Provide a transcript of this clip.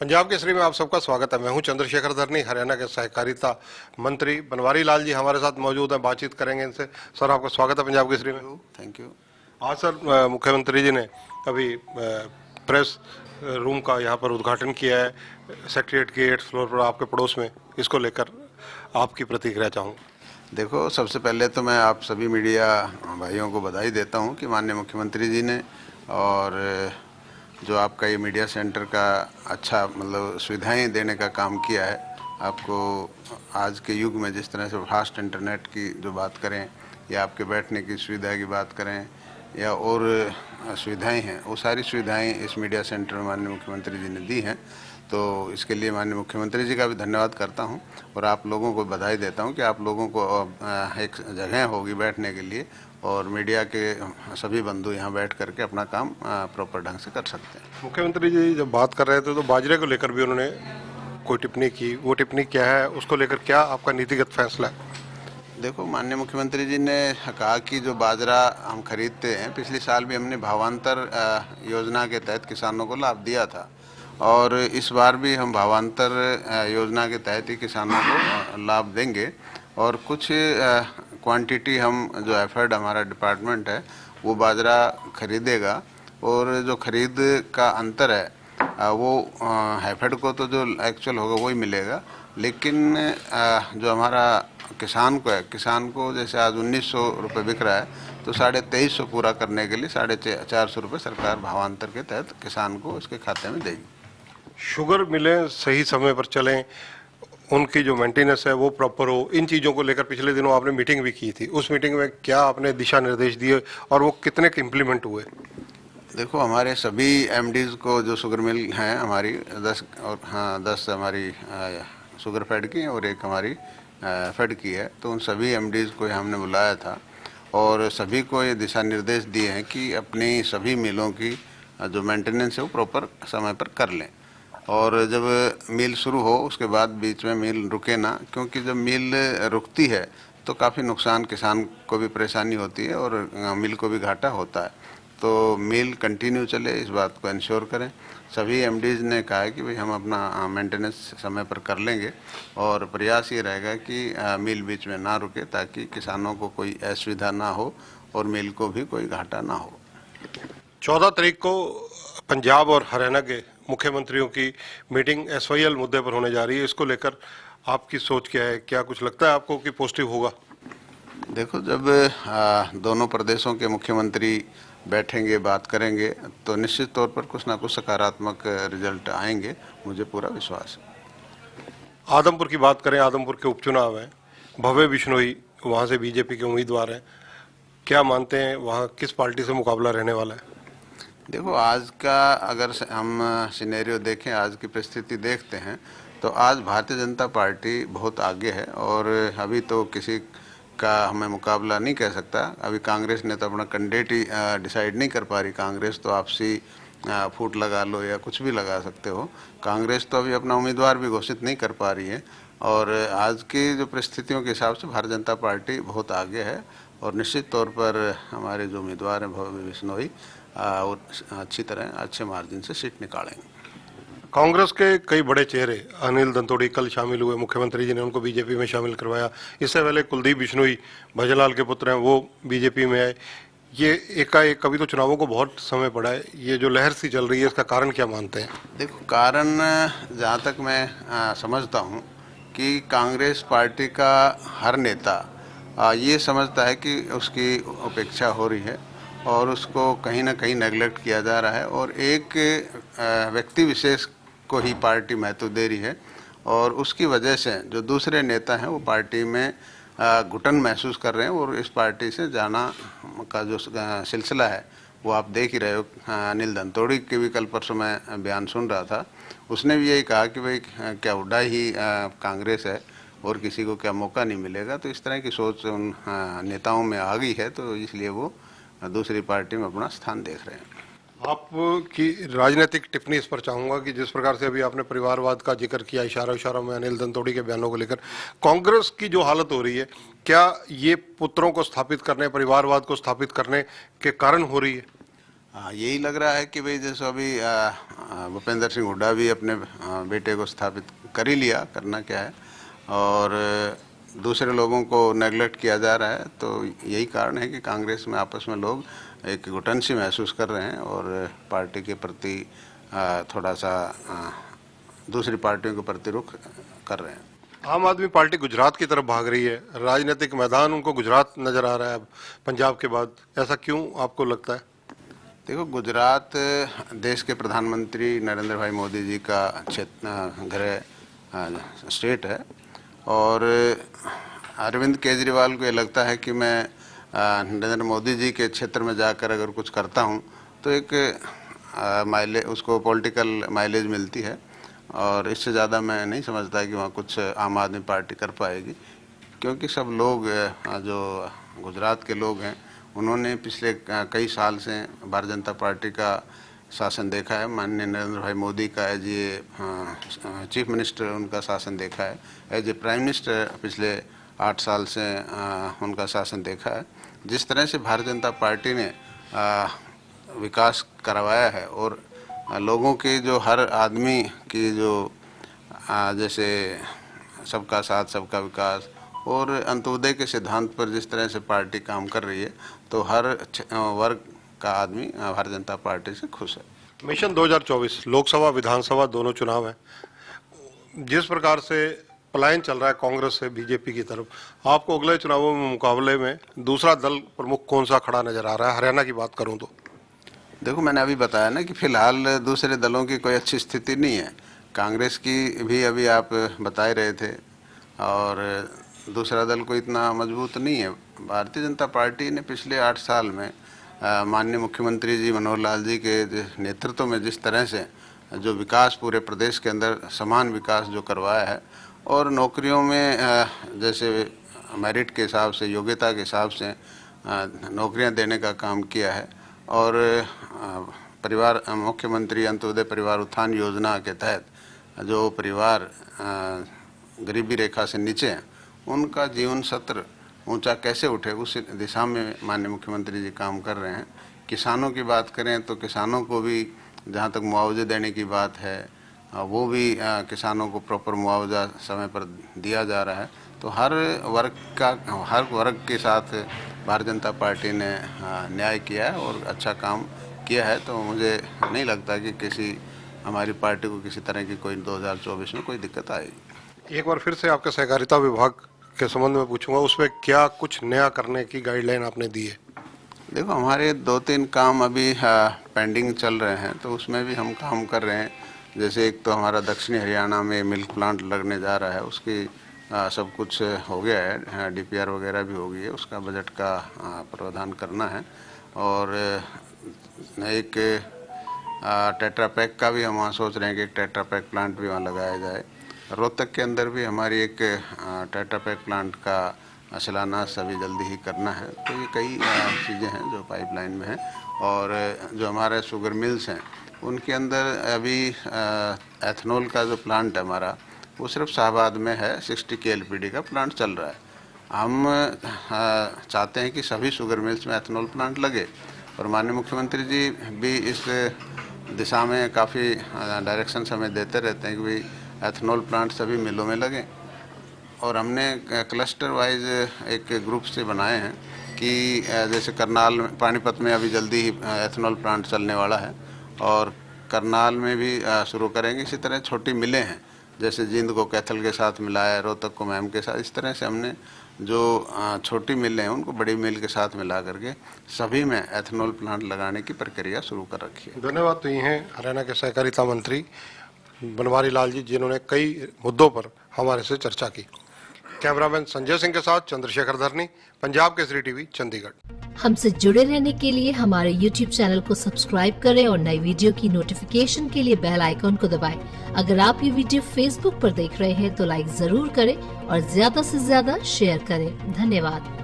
पंजाब केसरी में आप सबका स्वागत है। मैं हूं चंद्रशेखर धरनी, हरियाणा के सहकारिता मंत्री बनवारी लाल जी हमारे साथ मौजूद हैं। बातचीत करेंगे इनसे। सर, आपका स्वागत है पंजाब केसरी में। Thank you. आज सर, मुख्यमंत्री जी ने अभी प्रेस रूम का यहाँ पर उद्घाटन किया है, सेक्रेटरिएट के 8th फ्लोर पर आपके पड़ोस में। इसको लेकर आपकी प्रतिक्रिया चाहूँ। देखो, सबसे पहले तो मैं आप सभी मीडिया भाइयों को बधाई देता हूं कि माननीय मुख्यमंत्री जी ने और जो आपका ये मीडिया सेंटर का अच्छा मतलब सुविधाएं देने का काम किया है। आपको आज के युग में जिस तरह से फास्ट इंटरनेट की जो बात करें या आपके बैठने की सुविधा की बात करें या और सुविधाएं हैं, वो सारी सुविधाएं इस मीडिया सेंटर में माननीय मुख्यमंत्री जी ने दी हैं। तो इसके लिए माननीय मुख्यमंत्री जी का भी धन्यवाद करता हूं और आप लोगों को बधाई देता हूं कि आप लोगों को एक जगह होगी बैठने के लिए और मीडिया के सभी बंधु यहाँ बैठ करके अपना काम प्रॉपर ढंग से कर सकते हैं। मुख्यमंत्री जी जब बात कर रहे थे तो बाजरे को लेकर भी उन्होंने कोई टिप्पणी की। वो टिप्पणी क्या है, उसको लेकर क्या आपका नीतिगत फैसला है? देखो, माननीय मुख्यमंत्री जी ने कहा कि जो बाजरा हम खरीदते हैं, पिछले साल भी हमने भावांतर योजना के तहत किसानों को लाभ दिया था और इस बार भी हम भावांतर योजना के तहत ही किसानों को लाभ देंगे और कुछ क्वांटिटी हम जो एफर्ड हमारा डिपार्टमेंट है वो बाजरा खरीदेगा और जो खरीद का अंतर है वो हैफेड को तो जो एक्चुअल होगा वही मिलेगा, लेकिन जो हमारा किसान को है, किसान को जैसे आज 1900 रुपये बिक रहा है तो 2350 पूरा करने के लिए 450 रुपये सरकार भावांतर के तहत किसान को उसके खाते में देगी। शुगर मिलें सही समय पर चलें, उनकी जो मेंटेनेंस है वो प्रॉपर हो, इन चीज़ों को लेकर पिछले दिनों आपने मीटिंग भी की थी। उस मीटिंग में क्या आपने दिशा निर्देश दिए और वो कितने के इम्प्लीमेंट हुए? देखो, हमारे सभी एमडीज को जो शुगर मिल हैं हमारी 10 हमारी शुगर फेड की और एक हमारी फेड की है, तो उन सभी एमडीज को हमने बुलाया था और सभी को ये दिशा निर्देश दिए हैं कि अपनी सभी मिलों की जो मेंटेनेंस है वो प्रॉपर समय पर कर लें और जब मिल शुरू हो उसके बाद बीच में मिल रुके ना, क्योंकि जब मिल रुकती है तो काफ़ी नुकसान किसान को भी परेशानी होती है और मिल को भी घाटा होता है। तो मिल कंटिन्यू चले, इस बात को इंश्योर करें। सभी एमडीज ने कहा है कि भाई हम अपना मेंटेनेंस समय पर कर लेंगे और प्रयास ये रहेगा कि मिल बीच में ना रुके ताकि किसानों को कोई असुविधा ना हो और मिल को भी कोई घाटा ना हो। 14 तारीख को पंजाब और हरियाणा के मुख्यमंत्रियों की मीटिंग SYL मुद्दे पर होने जा रही है। इसको लेकर आपकी सोच क्या है? क्या कुछ लगता है आपको कि पॉजिटिव होगा? देखो, जब दोनों प्रदेशों के मुख्यमंत्री बैठेंगे, बात करेंगे तो निश्चित तौर पर कुछ ना कुछ सकारात्मक रिजल्ट आएंगे, मुझे पूरा विश्वास है। आदमपुर की बात करें, आदमपुर के उपचुनाव हैं, भव्य बिश्नोई वहाँ से बीजेपी के उम्मीदवार हैं। क्या मानते हैं वहाँ किस पार्टी से मुकाबला रहने वाला है? देखो, आज का अगर हम सिनेरियो देखें, आज की परिस्थिति देखते हैं तो आज भारतीय जनता पार्टी बहुत आगे है और अभी तो किसी का हमें मुकाबला नहीं कह सकता। अभी कांग्रेस ने तो अपना कैंडिडेट ही डिसाइड नहीं कर पा रही। कांग्रेस तो आपसी फूट लगा लो या कुछ भी लगा सकते हो, कांग्रेस तो अभी अपना उम्मीदवार भी घोषित नहीं कर पा रही है और आज की जो परिस्थितियों के हिसाब से भारतीय जनता पार्टी बहुत आगे है और निश्चित तौर पर हमारे जो उम्मीदवार हैं भव्य बिश्नोई और अच्छी तरह अच्छे मार्जिन से सीट निकालेंगे। कांग्रेस के कई बड़े चेहरे, अनिल दंतोड़ी कल शामिल हुए, मुख्यमंत्री जी ने उनको बीजेपी में शामिल करवाया। इससे पहले कुलदीप बिश्नोई भजनलाल के पुत्र हैं, वो बीजेपी में आए। ये एकाएक कभी तो चुनावों को बहुत समय पड़ा है, ये जो लहर सी चल रही है इसका कारण क्या मानते हैं? देखो, कारण जहाँ तक मैं समझता हूँ कि कांग्रेस पार्टी का हर नेता ये समझता है कि उसकी उपेक्षा हो रही है और उसको कहीं ना कहीं नेगलेक्ट किया जा रहा है और एक व्यक्ति विशेष को ही पार्टी महत्व दे रही है और उसकी वजह से जो दूसरे नेता हैं वो पार्टी में घुटन महसूस कर रहे हैं और इस पार्टी से जाना का जो सिलसिला है वो आप देख ही रहे हो। अनिल दंतोड़ी के भी कल परसों मैं बयान सुन रहा था, उसने भी यही कहा कि भाई क्या हुड्डा ही कांग्रेस है और किसी को क्या मौका नहीं मिलेगा। तो इस तरह की सोच उन नेताओं में आ गई है, तो इसलिए वो दूसरी पार्टी में अपना स्थान देख रहे हैं। आपकी राजनीतिक टिप्पणी इस पर चाहूंगा कि जिस प्रकार से अभी आपने परिवारवाद का जिक्र किया, इशारों में अनिल दंतोड़ी के बयानों को लेकर कांग्रेस की जो हालत हो रही है, क्या ये पुत्रों को स्थापित करने, परिवारवाद को स्थापित करने के कारण हो रही है? यही लग रहा है कि भाई जैसे अभी भूपेंद्र सिंह हुड्डा भी अपने बेटे को स्थापित कर ही लिया, करना क्या है, और दूसरे लोगों को नेगलेक्ट किया जा रहा है। तो यही कारण है कि कांग्रेस में आपस में लोग एक घुटन सी महसूस कर रहे हैं और पार्टी के प्रति थोड़ा सा दूसरी पार्टियों के प्रति रुख कर रहे हैं। आम आदमी पार्टी गुजरात की तरफ भाग रही है, राजनीतिक मैदान उनको गुजरात नजर आ रहा है अब पंजाब के बाद, ऐसा क्यों आपको लगता है? देखो, गुजरात देश के प्रधानमंत्री नरेंद्र भाई मोदी जी का क्षेत्र गृह स्टेट है और अरविंद केजरीवाल को ये लगता है कि मैं नरेंद्र मोदी जी के क्षेत्र में जाकर अगर कुछ करता हूँ तो एक माइलेज, उसको पॉलिटिकल माइलेज मिलती है और इससे ज़्यादा मैं नहीं समझता कि वहाँ कुछ आम आदमी पार्टी कर पाएगी, क्योंकि सब लोग जो गुजरात के लोग हैं उन्होंने पिछले कई साल से भारतीय जनता पार्टी का शासन देखा है। माननीय नरेंद्र भाई मोदी का एज ए चीफ मिनिस्टर उनका शासन देखा है, एज ए प्राइम मिनिस्टर पिछले 8 साल से उनका शासन देखा है। जिस तरह से भारतीय जनता पार्टी ने विकास करवाया है और लोगों की जो हर आदमी की जो जैसे सबका साथ सबका विकास और अंत्योदय के सिद्धांत पर जिस तरह से पार्टी काम कर रही है, तो हर वर्ग का आदमी भारतीय जनता पार्टी से खुश है। मिशन 2024 लोकसभा विधानसभा दोनों चुनाव हैं, जिस प्रकार से पलायन चल रहा है कांग्रेस से बीजेपी की तरफ, आपको अगले चुनावों में मुकाबले में दूसरा दल प्रमुख कौन सा खड़ा नजर आ रहा है? हरियाणा की बात करूं तो देखो, मैंने अभी बताया ना कि फिलहाल दूसरे दलों की कोई अच्छी स्थिति नहीं है। कांग्रेस की भी अभी आप बता ही रहे थे और दूसरा दल को इतना मजबूत नहीं है। भारतीय जनता पार्टी ने पिछले 8 साल में माननीय मुख्यमंत्री जी मनोहर लाल जी के नेतृत्व में जिस तरह से जो विकास पूरे प्रदेश के अंदर समान विकास जो करवाया है और नौकरियों में जैसे मेरिट के हिसाब से, योग्यता के हिसाब से नौकरियां देने का काम किया है और परिवार मुख्यमंत्री अंत्योदय परिवार उत्थान योजना के तहत जो परिवार गरीबी रेखा से नीचे हैं उनका जीवन स्तर ऊंचा कैसे उठे उस दिशा में माननीय मुख्यमंत्री जी काम कर रहे हैं। किसानों की बात करें तो किसानों को भी जहां तक मुआवजे देने की बात है वो भी किसानों को प्रॉपर मुआवजा समय पर दिया जा रहा है। तो हर वर्ग के साथ भारतीय जनता पार्टी ने न्याय किया है और अच्छा काम किया है। तो मुझे नहीं लगता कि किसी हमारी पार्टी को किसी तरह की कोई 2024 में कोई दिक्कत आएगी। एक बार फिर से आपके सहकारिता विभाग के संबंध में पूछूंगा, उसमें क्या कुछ नया करने की गाइडलाइन आपने दी है? देखो, हमारे 2-3 काम अभी पेंडिंग चल रहे हैं, तो उसमें भी हम काम कर रहे हैं। जैसे एक तो हमारा दक्षिणी हरियाणा में मिल्क प्लांट लगने जा रहा है, उसकी सब कुछ हो गया है, DPR वगैरह भी हो गई है, उसका बजट का प्रावधान करना है। और एक टेट्रा पैक का भी हम वहाँ सोच रहे हैं कि एक टेट्रा पैक प्लांट भी वहाँ लगाया जाए। रोहतक के अंदर भी हमारी एक टेट्रा पैक प्लांट का शिलान्यास अभी जल्दी ही करना है। तो ये कई चीज़ें हैं जो पाइपलाइन में हैं। और जो हमारे शुगर मिल्स हैं उनके अंदर अभी एथनॉल का जो प्लांट है हमारा, वो सिर्फ शाहबाद में है, 60 KLPD का प्लांट चल रहा है। हम चाहते हैं कि सभी शुगर मिल्स में एथनॉल प्लांट लगे और माननीय मुख्यमंत्री जी भी इस दिशा में काफ़ी डायरेक्शन हमें देते रहते हैं कि भाई एथनॉल प्लांट सभी मिलों में लगे। और हमने क्लस्टर वाइज एक ग्रुप से बनाए हैं कि जैसे करनाल में, पानीपत में अभी जल्दी ही एथनॉल प्लांट चलने वाला है और करनाल में भी शुरू करेंगे। इसी तरह छोटी मिलें हैं, जैसे जींद को कैथल के साथ मिलाया, रोहतक को मैम के साथ, इस तरह से हमने जो छोटी मिलें हैं उनको बड़ी मिल के साथ मिला करके सभी में एथनॉल प्लांट लगाने की प्रक्रिया शुरू कर रखी है। धन्यवाद। तो ये हैं हरियाणा के सहकारिता मंत्री बनवारी लाल जी, जिन्होंने कई मुद्दों पर हमारे से चर्चा की। कैमरामैन संजय सिंह के साथ चंद्रशेखर धरनी, पंजाब केसरी टीवी, चंडीगढ़। हमसे जुड़े रहने के लिए हमारे YouTube चैनल को सब्सक्राइब करें और नई वीडियो की नोटिफिकेशन के लिए बेल आइकॉन को दबाएं। अगर आप ये वीडियो Facebook पर देख रहे हैं तो लाइक जरूर करें और ज्यादा से ज्यादा शेयर करें। धन्यवाद।